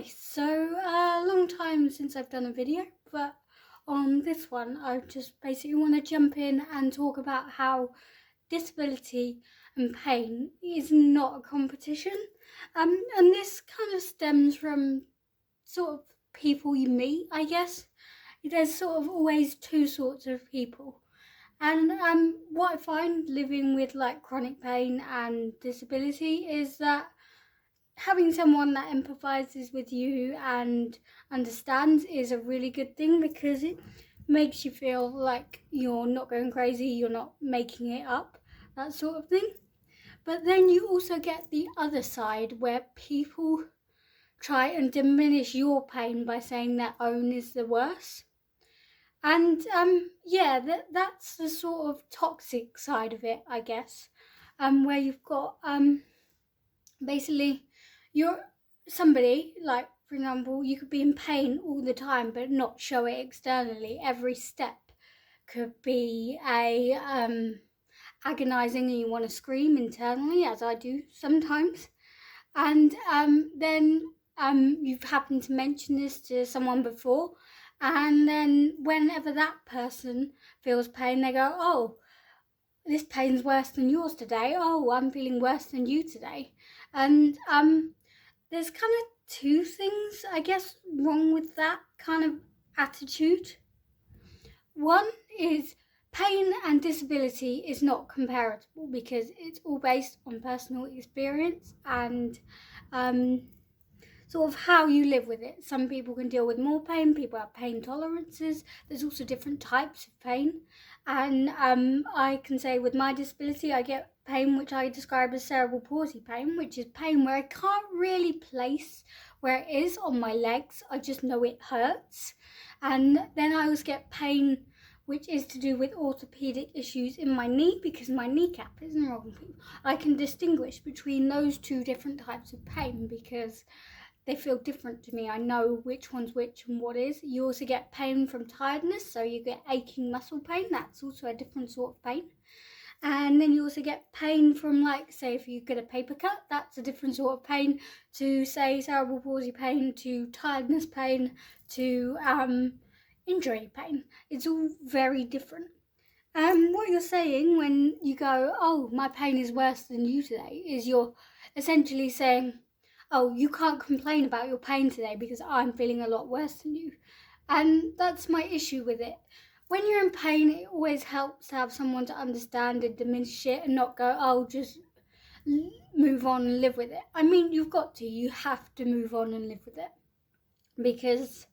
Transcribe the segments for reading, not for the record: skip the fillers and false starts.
So a long time since I've done a video, but on this one I just basically want to jump in and talk about how disability and pain is not a competition. And this kind of stems from sort of people you meet, I guess. There's sort of always two sorts of people. And what I find living with like chronic pain and disability is that having someone that empathizes with you and understands is a really good thing, because it makes you feel like you're not going crazy, you're not making it up, that sort of thing. But then you also get the other side where people try and diminish your pain by saying their own is the worst. And that's the sort of toxic side of it, I guess. Where you've got basically you're somebody, like for example, you could be in pain all the time but not show it externally. Every step could be a agonizing and you want to scream internally, as I do sometimes. And then you've happened to mention this to someone before, and then whenever that person feels pain, they go, oh, this pain's worse than yours today. Oh, I'm feeling worse than you today. And there's kind of two things, I guess, wrong with that kind of attitude. One is pain and disability is not comparable because it's all based on personal experience and sort of how you live with it. Some people can deal with more pain, people have pain tolerances. There's also different types of pain. And I can say with my disability, I get pain which I describe as cerebral palsy pain, which is pain where I can't really place where it is on my legs. I just know it hurts. And then I also get pain which is to do with orthopedic issues in my knee, because my kneecap is in the wrong thing. I can distinguish between those two different types of pain because they feel different to me. I know which one's which and what is. You also get pain from tiredness, so you get aching muscle pain. That's also a different sort of pain. And then you also get pain from, like, say if you get a paper cut, that's a different sort of pain to, say, cerebral palsy pain, to tiredness pain, to injury pain. It's all very different. What you're saying when you go, oh, my pain is worse than you today, is you're essentially saying, oh, you can't complain about your pain today because I'm feeling a lot worse than you. And that's my issue with it. When you're in pain, it always helps to have someone to understand and diminish it and not go, oh, just move on and live with it. I mean, you have to move on and live with it. Because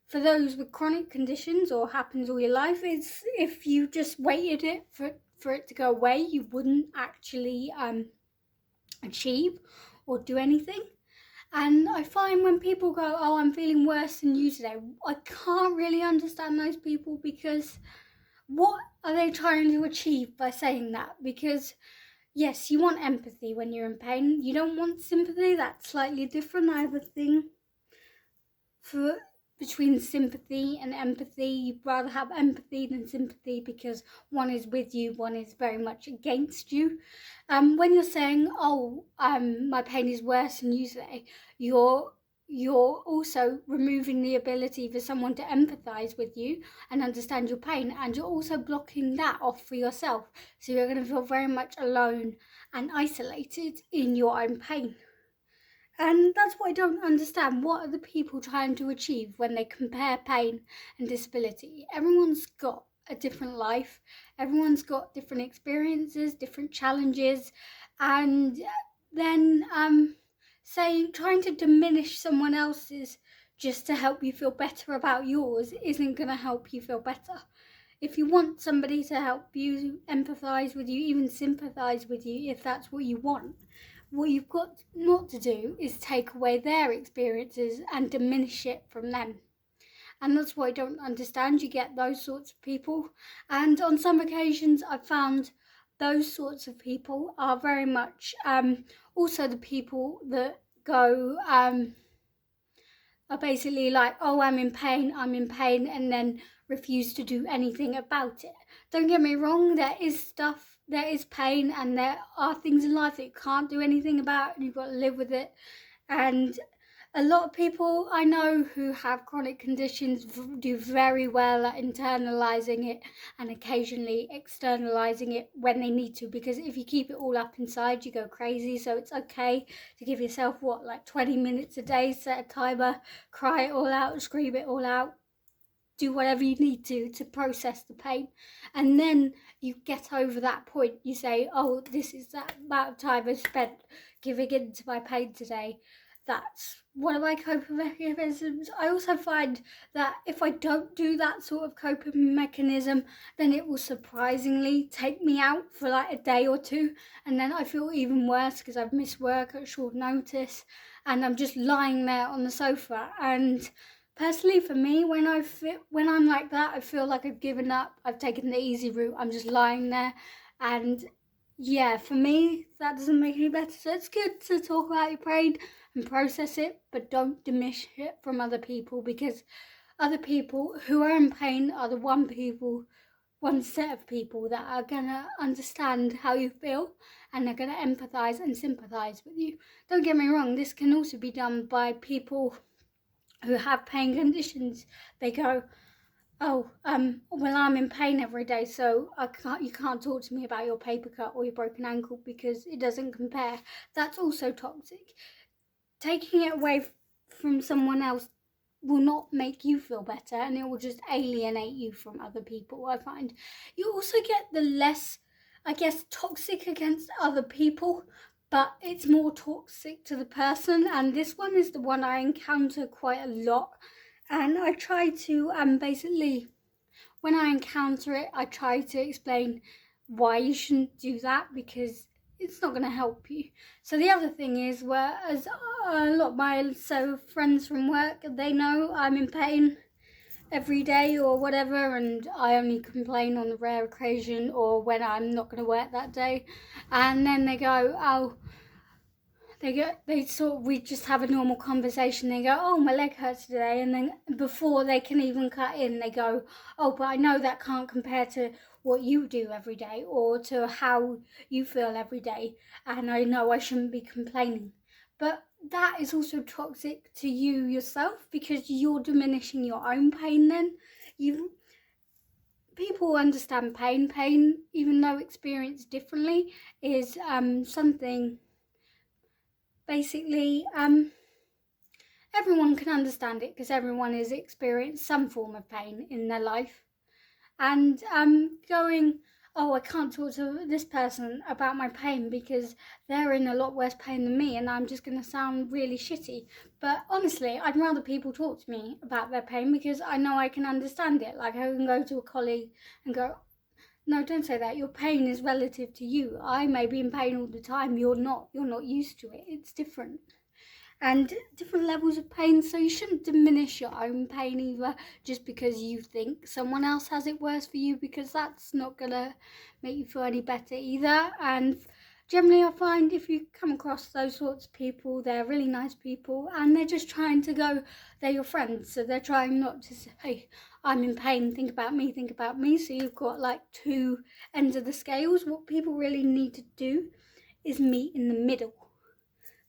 for those with chronic conditions, or happens all your life, is if you just waited it for it to go away, you wouldn't actually achieve or do anything. And I find when people go, oh, I'm feeling worse than you today, I can't really understand those people, because what are they trying to achieve by saying that? Because yes, you want empathy when you're in pain. You don't want sympathy. That's slightly different. I have a thing between sympathy and empathy. You'd rather have empathy than sympathy because one is with you, one is very much against you. When you're saying, oh, my pain is worse than you today, you're also removing the ability for someone to empathize with you and understand your pain, and you're also blocking that off for yourself. So you're going to feel very much alone and isolated in your own pain. And that's what I don't understand. What are the people trying to achieve when they compare pain and disability? Everyone's got a different life. Everyone's got different experiences, different challenges. And then trying to diminish someone else's just to help you feel better about yours isn't going to help you feel better. If you want somebody to help you, empathise with you, even sympathise with you, if that's what you want, what you've got not to do is take away their experiences and diminish it from them. And that's what I don't understand. You get those sorts of people. And on some occasions, I've found those sorts of people are very much also the people that go, are basically like, oh, I'm in pain, and then refuse to do anything about it. Don't get me wrong, there is pain, and there are things in life that you can't do anything about, and you've got to live with it. And A lot of people I know who have chronic conditions do very well at internalizing it and occasionally externalizing it when they need to, because if you keep it all up inside, you go crazy. So it's okay to give yourself, like 20 minutes a day, set a timer, cry it all out, scream it all out, do whatever you need to process the pain. And then you get over that point. You say, oh, this is that amount of time I spent giving in to my pain today. That's one of my coping mechanisms. I also find that if I don't do that sort of coping mechanism, then it will surprisingly take me out for like a day or two, and then I feel even worse because I've missed work at short notice and I'm just lying there on the sofa. And personally, for me, when I'm like that, I feel like I've given up. I've taken the easy route. I'm just lying there, and yeah, for me, that doesn't make any better. So it's good to talk about your pain and process it, but don't diminish it from other people, because other people who are in pain are the one set of people that are gonna understand how you feel, and they're gonna empathize and sympathize with you. Don't get me wrong, this can also be done by people who have pain conditions. They go, oh, well, I'm in pain every day, so you can't talk to me about your paper cut or your broken ankle because it doesn't compare. That's also toxic. Taking it away from someone else will not make you feel better, and it will just alienate you from other people. I find you also get the less, I guess, toxic against other people, but it's more toxic to the person. And this one is the one I encounter quite a lot, and I try to basically, when I encounter it, I try to explain why you shouldn't do that, because it's not going to help you. So the other thing is, whereas a lot of my friends from work, they know I'm in pain every day or whatever, and I only complain on the rare occasion or when I'm not going to work that day. And then they go, oh, we just have a normal conversation. They go, oh, my leg hurts today. And then before they can even cut in, they go, oh, but I know that can't compare to what you do every day or to how you feel every day. And I know I shouldn't be complaining. But that is also toxic to you yourself, because you're diminishing your own pain then. People understand pain. Pain, even though experienced differently, is something. Basically, everyone can understand it because everyone has experienced some form of pain in their life. And going, oh, I can't talk to this person about my pain because they're in a lot worse pain than me, and I'm just going to sound really shitty. But honestly, I'd rather people talk to me about their pain because I know I can understand it. Like, I can go to a colleague and go, no, don't say that. Your pain is relative to you. I may be in pain all the time. You're not. You're not used to it. It's different. And different levels of pain. So you shouldn't diminish your own pain either just because you think someone else has it worse for you, because that's not going to make you feel any better either. And generally, I find if you come across those sorts of people, they're really nice people, and they're just trying to go, they're your friends, so they're trying not to say, I'm in pain, think about me. So you've got like two ends of the scales. What people really need to do is meet in the middle.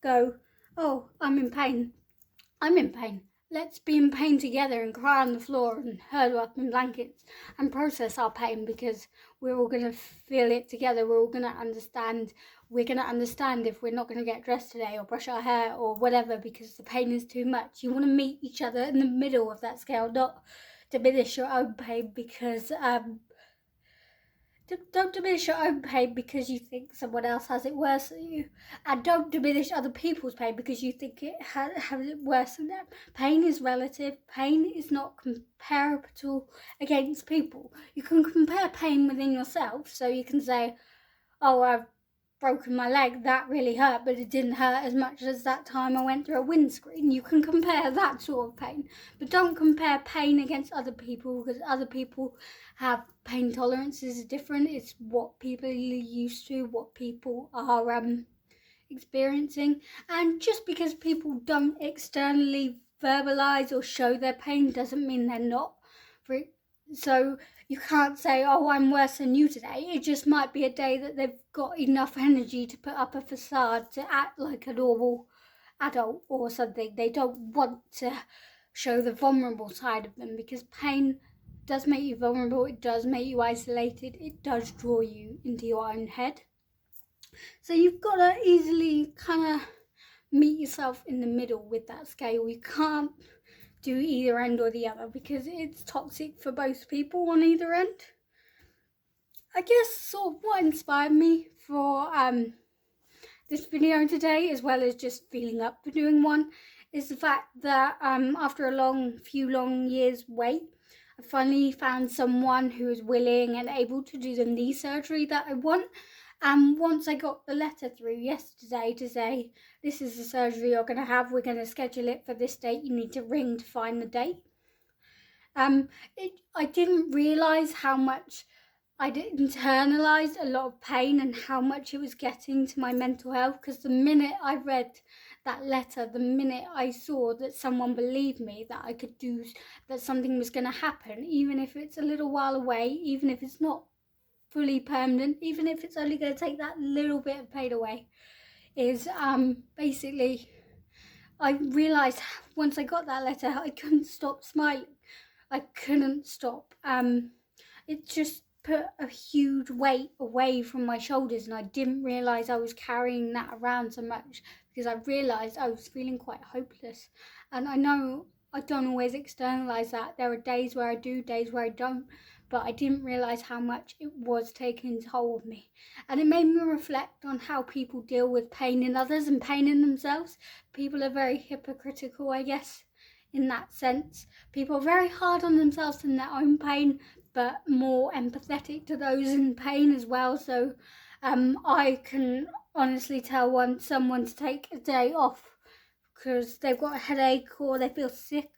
Go, oh, I'm in pain. Let's be in pain together and cry on the floor and huddle up in blankets and process our pain, because we're all going to feel it together. We're all going to understand. We're going to understand if we're not going to get dressed today or brush our hair or whatever because the pain is too much. You want to meet each other in the middle of that scale, not diminish your own pain because don't diminish your own pain because you think someone else has it worse than you, and don't diminish other people's pain because you think it has it worse than them. Pain is relative. Pain is not comparable against people. You can compare pain within yourself, so you can say, oh, I've broken my leg, that really hurt, but it didn't hurt as much as that time I went through a windscreen. You can compare that sort of pain, but don't compare pain against other people, because other people have pain tolerances different. It's what people are used to, what people are experiencing. And just because people don't externally verbalize or show their pain doesn't mean they're not. So you can't say, oh, I'm worse than you today. It just might be a day that they've got enough energy to put up a facade to act like a normal adult or something. They don't want to show the vulnerable side of them, because pain does make you vulnerable, it does make you isolated, it does draw you into your own head. So you've got to easily kind of meet yourself in the middle with that scale. You can't do either end or the other, because it's toxic for both people on either end. I guess sort of what inspired me for this video today, as well as just feeling up for doing one, is the fact that after a few long years wait, I finally found someone who is willing and able to do the knee surgery that I want. And once I got the letter through yesterday to say, this is the surgery you're going to have, we're going to schedule it for this date, you need to ring to find the date. I didn't realise how much I'd internalised a lot of pain and how much it was getting to my mental health, because the minute I read that letter, the minute I saw that someone believed me, that I could do, that something was going to happen, even if it's a little while away, even if it's not fully permanent, even if it's only going to take that little bit of pain away, is basically, I realised once I got that letter, I couldn't stop smiling. I couldn't stop. It just put a huge weight away from my shoulders, and I didn't realise I was carrying that around so much, because I realised I was feeling quite hopeless. And I know I don't always externalise that. There are days where I do, days where I don't, but I didn't realise how much it was taking toll of me. And it made me reflect on how people deal with pain in others and pain in themselves. People are very hypocritical, I guess, in that sense. People are very hard on themselves in their own pain, but more empathetic to those in pain as well. So I can honestly tell someone to take a day off because they've got a headache or they feel sick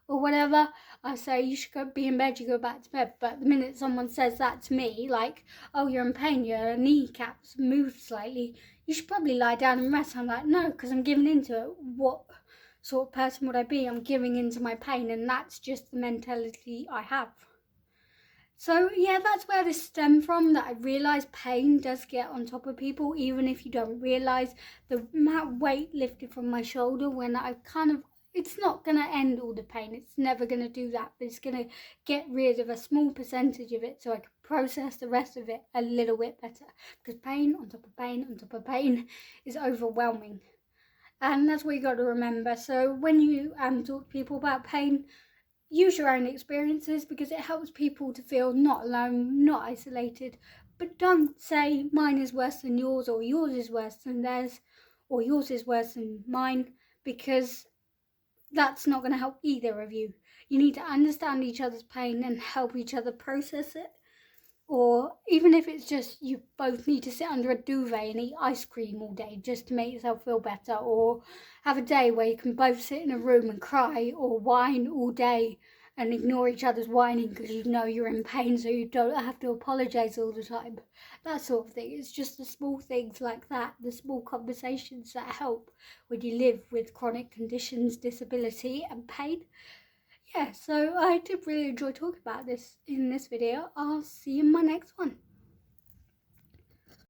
or whatever, I say you should go be in bed, you go back to bed. But the minute someone says that to me, like, oh, you're in pain, your kneecaps moved slightly, you should probably lie down and rest, I'm like, no, because I'm giving into it. What sort of person would I be? I'm giving into my pain, and that's just the mentality I have. So yeah, that's where this stemmed from, that I realised pain does get on top of people, even if you don't realise the amount of weight lifted from my shoulder when I it's not going to end all the pain, it's never going to do that, but it's going to get rid of a small percentage of it so I can process the rest of it a little bit better, because pain on top of pain on top of pain is overwhelming. And that's what you got to remember. So when you talk to people about pain, use your own experiences, because it helps people to feel not alone, not isolated. But don't say mine is worse than yours, or yours is worse than theirs, or yours is worse than mine, because that's not going to help either of you. You need to understand each other's pain and help each other process it. Or even if it's just you both need to sit under a duvet and eat ice cream all day just to make yourself feel better, or have a day where you can both sit in a room and cry or whine all day and ignore each other's whining because you know you're in pain, so you don't have to apologise all the time. That sort of thing. It's just the small things like that, the small conversations that help when you live with chronic conditions, disability and pain. Yeah, so I did really enjoy talking about this in this video. I'll see you in my next one.